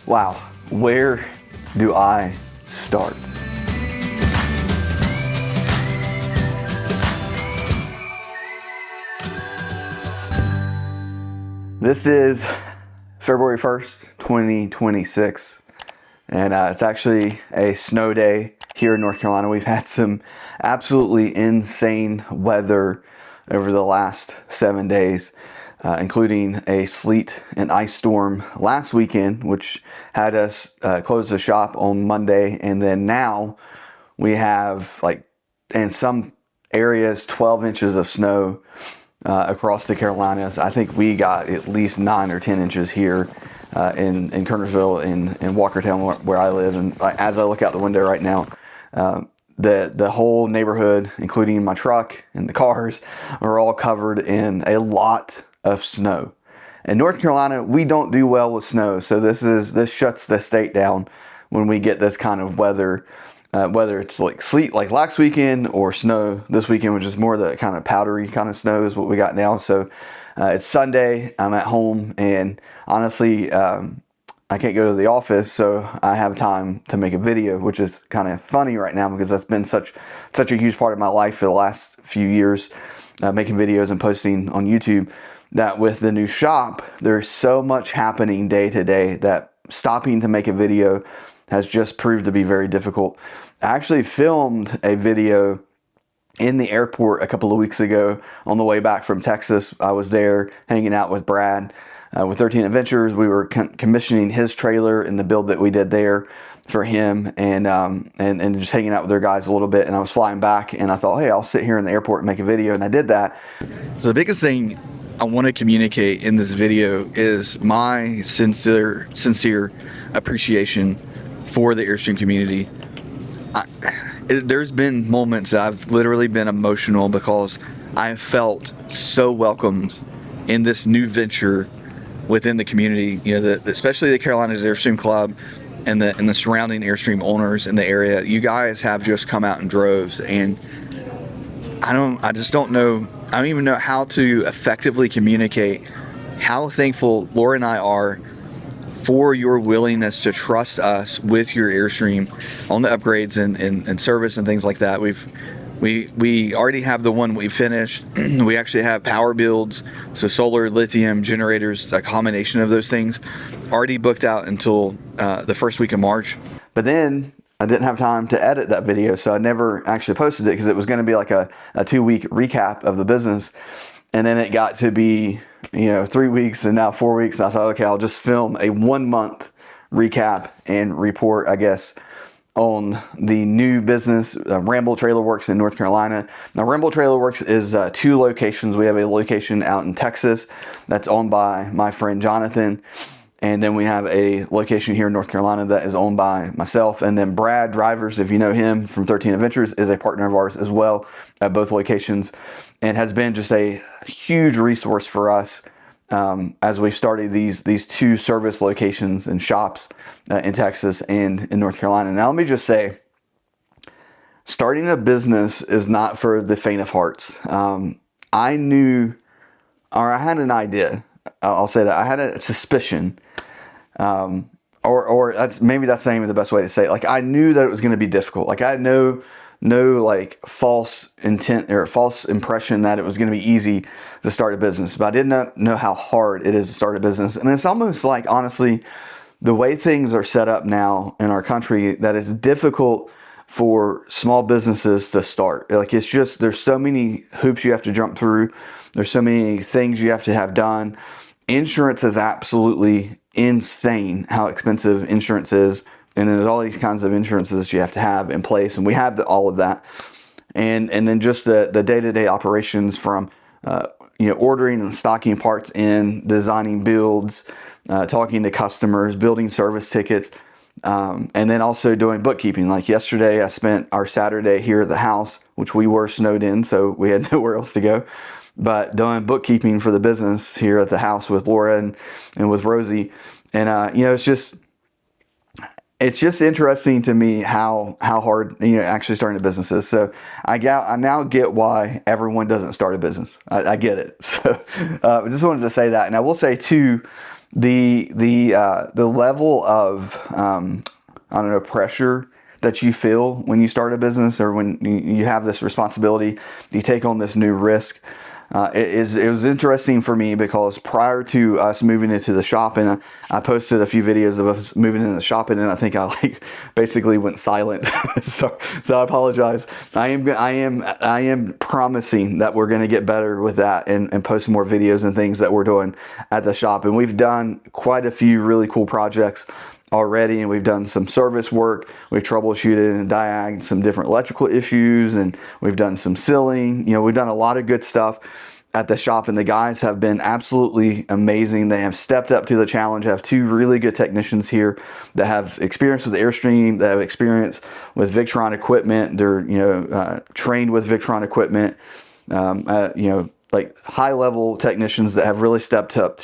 Wow, where do I start? This is February 1st, 2026, and it's actually a snow day here in North Carolina. We've had some absolutely insane weather over the last 7 days, including a sleet and ice storm last weekend, which had us close the shop on Monday. And then now we have, in some areas, 12 inches of snow across the Carolinas. I think we got at least 9 or 10 inches here in Kernersville and Walkertown, where I live. And as I look out the window right now, the whole neighborhood, including my truck and the cars, are all covered in a lot of snow. In North Carolina, we don't do well with snow, so this shuts the state down when we get this kind of weather. Whether it's like sleet like last weekend or snow this weekend, which is more the kind of powdery kind of snow is what we got now. So it's Sunday, I'm at home, and honestly, I can't go to the office, so I have time to make a video, which is kind of funny right now because that's been such a huge part of my life for the last few years, making videos and posting on YouTube, that with the new shop, there's so much happening day to day that stopping to make a video has just proved to be very difficult. I actually filmed a video in the airport a couple of weeks ago on the way back from Texas. I was there hanging out with Brad with 13 Adventures. We were commissioning his trailer in the build that we did there for him, and just hanging out with their guys a little bit. And I was flying back, and I thought, hey, I'll sit here in the airport and make a video, and I did that. So the biggest thing I want to communicate in this video is my sincere appreciation for the Airstream community. There's been moments that I've literally been emotional because I felt so welcomed in this new venture within the community. You know, especially the Carolinas Airstream Club and the surrounding Airstream owners in the area. You guys have just come out in droves, and I don't even know how to effectively communicate how thankful Laura and I are for your willingness to trust us with your Airstream on the upgrades and service and things like that. We already have the one we finished. We actually have power builds, so solar, lithium generators, a combination of those things, already booked out until the first week of March. But then I didn't have time to edit that video, so I never actually posted it because it was going to be like a 2-week recap of the business. And then it got to be, 3 weeks and now 4 weeks. And I thought, okay, I'll just film a 1-month recap and report, I guess, on the new business, Ramble Trailerworks in North Carolina. Now, Ramble Trailerworks is 2 locations. We have a location out in Texas that's owned by my friend Jonathan. And then we have a location here in North Carolina that is owned by myself. And then Brad Drivers, if you know him from 13 Adventures, is a partner of ours as well at both locations, and has been just a huge resource for us as we've started these 2 service locations and shops in Texas and in North Carolina. Now, let me just say, starting a business is not for the faint of hearts. I had an idea. I'll say that I had a suspicion, or that's not even the best way to say it. Like, I knew that it was going to be difficult. Like, I had no false intent or false impression that it was going to be easy to start a business, but I did not know how hard it is to start a business. And it's almost like, honestly, the way things are set up now in our country, that it's difficult for small businesses to start. Like, it's just, there's so many hoops you have to jump through. There's so many things you have to have done. Insurance is absolutely insane how expensive insurance is. And then there's all these kinds of insurances you have to have in place. And we have all of that. And then just the day-to-day operations from, ordering and stocking parts in, designing builds, talking to customers, building service tickets, and then also doing bookkeeping. Like yesterday, I spent our Saturday here at the house, which we were snowed in, so we had nowhere else to go, but doing bookkeeping for the business here at the house with Laura and with Rosie. And, it's just interesting to me how hard actually starting a business is. So I now get why everyone doesn't start a business. I get it. So I just wanted to say that. And I will say too, the level of I don't know, pressure that you feel when you start a business, or when you have this responsibility, you take on this new risk. It was interesting for me because prior to us moving into the shop, and I posted a few videos of us moving into the shop, and then I think I basically went silent. so I apologize. I am promising that we're going to get better with that, and post more videos and things that we're doing at the shop. And we've done quite a few really cool projects already, and we've done some service work. We've troubleshooted and diagged some different electrical issues, and we've done some sealing. We've done a lot of good stuff at the shop, and the guys have been absolutely amazing. They have stepped up to the challenge. I have two really good technicians here that have experience with Airstream, that have experience with Victron equipment. They're trained with Victron equipment. Like high level technicians that have really stepped up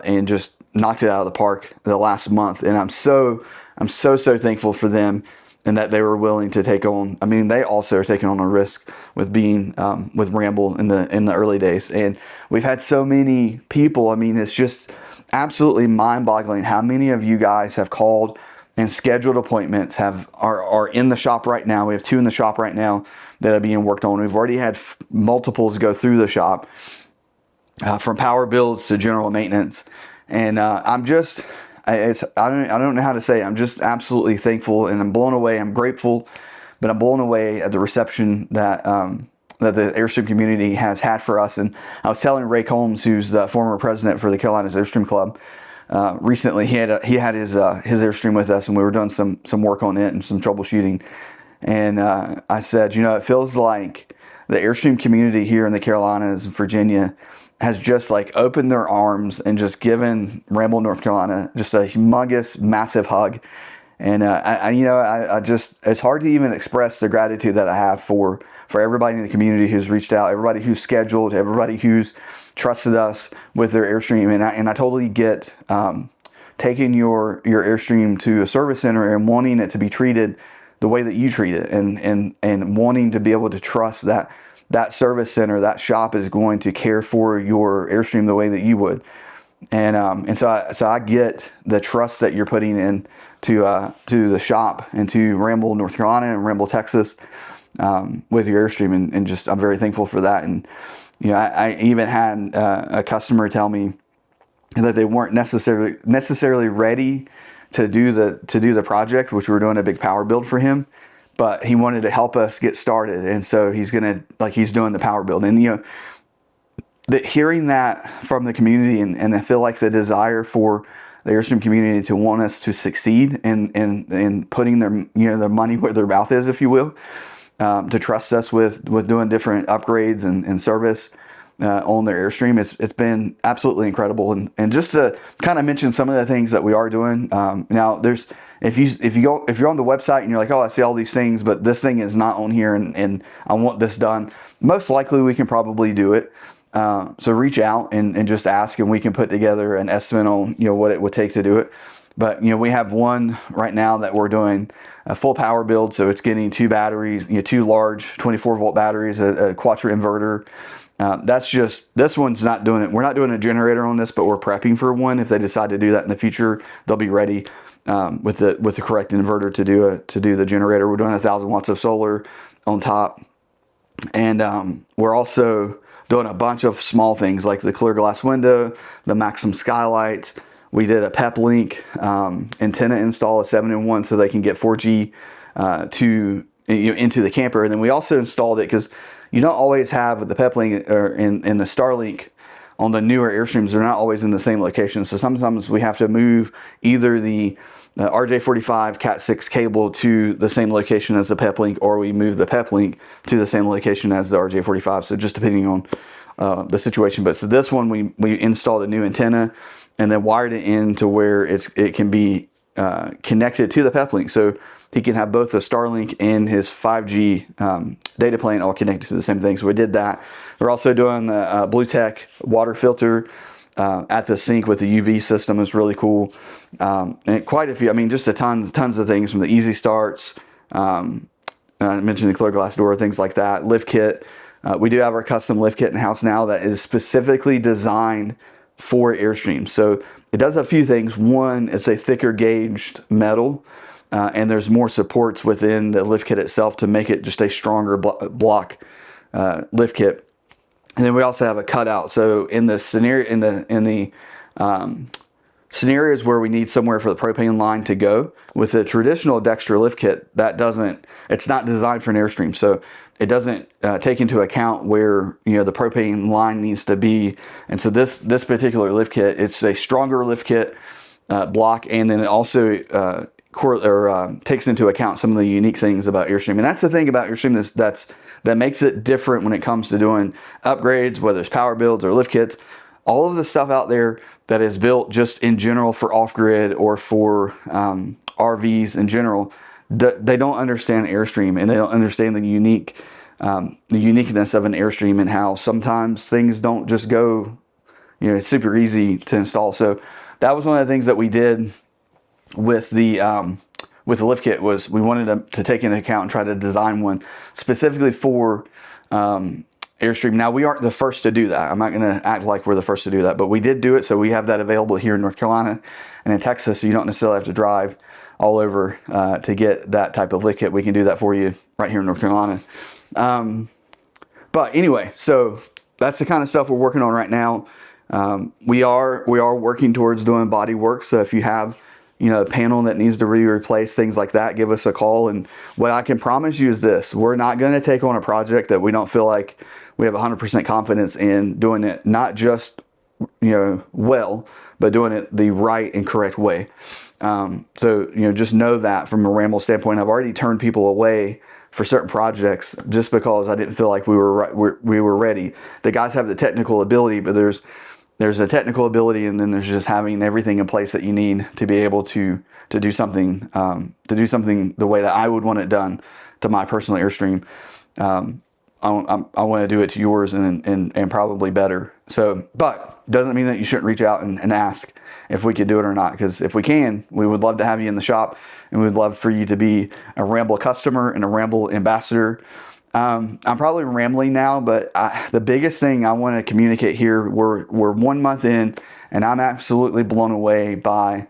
and just knocked it out of the park the last month. And I'm so thankful for them, and that they were willing to take on. I mean, they also are taking on a risk with being with Ramble in the early days. And we've had so many people. I mean, it's just absolutely mind-boggling how many of you guys have called and scheduled appointments, are in the shop right now. We have 2 in the shop right now that are being worked on. We've already had multiples go through the shop, from power builds to general maintenance. And I don't know how to say it. I'm just absolutely thankful, and I'm blown away. I'm grateful, but I'm blown away at the reception that the Airstream community has had for us. And I was telling Ray Combs, who's the former president for the Carolinas Airstream Club, recently he had his Airstream with us, and we were doing some work on it and some troubleshooting. And I said, it feels like the Airstream community here in the Carolinas and Virginia has just opened their arms and just given Ramble, North Carolina, just a humongous, massive hug. And I just, it's hard to even express the gratitude that I have for everybody in the community who's reached out, everybody who's scheduled, everybody who's trusted us with their Airstream. And I totally get taking your Airstream to a service center and wanting it to be treated the way that you treat it, and wanting to be able to trust that service center, that shop is going to care for your Airstream the way that you would. And so I get the trust that you're putting in to the shop and to Ramble, North Carolina, and Ramble, Texas, with your Airstream, and just I'm very thankful for that. And I even had a customer tell me that they weren't necessarily ready to do the project, which we were doing a big power build for him, but he wanted to help us get started, and so he's doing the power build. And hearing that from the community, and I feel like the desire for the Airstream community to want us to succeed, and putting their money where their mouth is, if you will, to trust us with doing different upgrades and service on their Airstream. It's been absolutely incredible. And just to kind of mention some of the things that we are doing now, there's. If you're on the website and you're like, oh, I see all these things, but this thing is not on here, and I want this done, most likely we can probably do it. So reach out and just ask, and we can put together an estimate on what it would take to do it. But we have one right now that we're doing a full power build, so it's getting 2 batteries, 2 large 24-volt batteries, a quattro inverter. This one's not doing it. We're not doing a generator on this, but we're prepping for one. If they decide to do that in the future, they'll be ready with the correct inverter to do the generator. We're doing 1,000 watts of solar on top, and we're also doing a bunch of small things like the clear glass window, the Maxim skylights. We did a PepLink antenna install, a 7-in-1, so they can get 4G into the camper. And then we also installed it because you don't always have the PepLink or in the Starlink on the newer Airstreams. They're not always in the same location. So sometimes we have to move either the RJ45 Cat6 cable to the same location as the PepLink, or we move the PepLink to the same location as the RJ45. So just depending on the situation. But so this one, we installed a new antenna and then wired it in to where it can be connected to the PepLink. So he can have both the Starlink and his 5G data plan all connected to the same thing. So we did that. We're also doing the Blue Tech water filter at the sink with the UV system. Is really cool. And quite a few, just a tons of things, from the easy starts. I mentioned the clear glass door, things like that. Lift kit. We do have our custom lift kit in house now that is specifically designed for airstream. So it does a few things. One, it's a thicker gauged metal, and there's more supports within the lift kit itself to make it just a stronger block lift kit. And then we also have a cutout. So in the scenario, in the scenarios where we need somewhere for the propane line to go, with the traditional Dexter lift kit, it's not designed for an airstream. So it doesn't take into account where the propane line needs to be. And so this particular lift kit, it's a stronger lift kit block, and then it also takes into account some of the unique things about airstream. And that's the thing about airstream that makes it different when it comes to doing upgrades, whether it's power builds or lift kits. All of the stuff out there that is built just in general for off-grid or for RVs in general, they don't understand airstream, and they don't understand the uniqueness of an airstream, and how sometimes things don't just go, it's super easy to install. So that was one of the things that we did with the lift kit, was we wanted to take into account and try to design one specifically for airstream. Now, we aren't the first to do that. I'm not going to act like we're the first to do that, but we did do it. So we have that available here in North Carolina and in Texas. So you don't necessarily have to drive all over to get that type of lift kit. We can do that for you right here in North Carolina. But anyway, so that's the kind of stuff we're working on right now. We are working towards doing body work. So if you have a panel that needs to be replaced, things like that, give us a call. And what I can promise you is this: we're not going to take on a project that we don't feel like we have 100% confidence in doing it, not just well, but doing it the right and correct way. So just know that from a Ramble standpoint, I've already turned people away for certain projects just because I didn't feel like we were ready. The guys have the technical ability, but there's a technical ability, and then there's just having everything in place that you need to be able to do something the way that I would want it done to my personal airstream. I want to do it to yours and probably better. So, but doesn't mean that you shouldn't reach out and ask if we could do it or not. Because if we can, we would love to have you in the shop, and we'd love for you to be a Ramble customer and a Ramble ambassador. I'm probably rambling now, but the biggest thing I want to communicate here, we're 1 month in, and I'm absolutely blown away by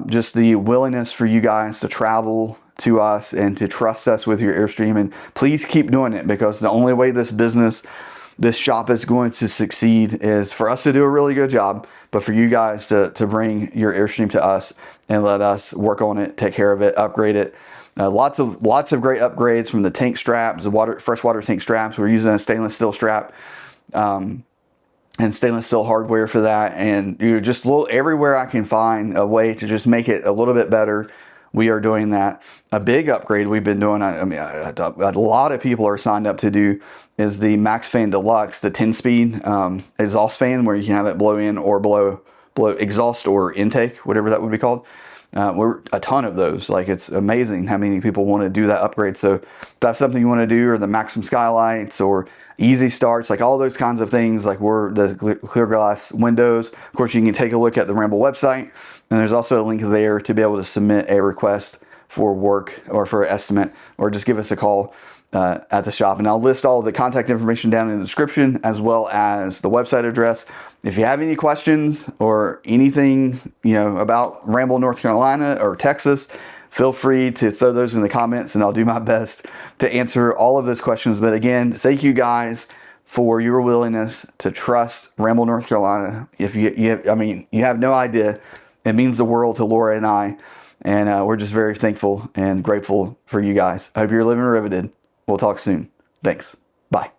just the willingness for you guys to travel to us and to trust us with your airstream. And please keep doing it, because the only way this shop is going to succeed is for us to do a really good job, but for you guys to bring your airstream to us and let us work on it, take care of it, upgrade it. Lots of great upgrades, from the tank straps, the freshwater tank straps. We're using a stainless steel strap and stainless steel hardware for that. And just everywhere I can find a way to just make it a little bit better, we are doing that. A big upgrade we've been doing, a lot of people are signed up to do, is the Max Fan Deluxe, the 10-speed exhaust fan, where you can have it blow in or blow exhaust or intake, whatever that would be called. We're a ton of those. Like, it's amazing how many people want to do that upgrade. So if that's something you want to do, or the Maxim skylights or easy starts, like all those kinds of things, like the clear glass windows. Of course, you can take a look at the Ramble website, and there's also a link there to be able to submit a request for work or for an estimate, or just give us a call at the shop. And I'll list all the contact information down in the description, as well as the website address. If you have any questions or anything about Ramble, North Carolina or Texas, feel free to throw those in the comments, and I'll do my best to answer all of those questions. But again, thank you guys for your willingness to trust Ramble, North Carolina. If you have no idea. It means the world to Laura and I, and we're just very thankful and grateful for you guys. I hope you're living riveted. We'll talk soon. Thanks. Bye.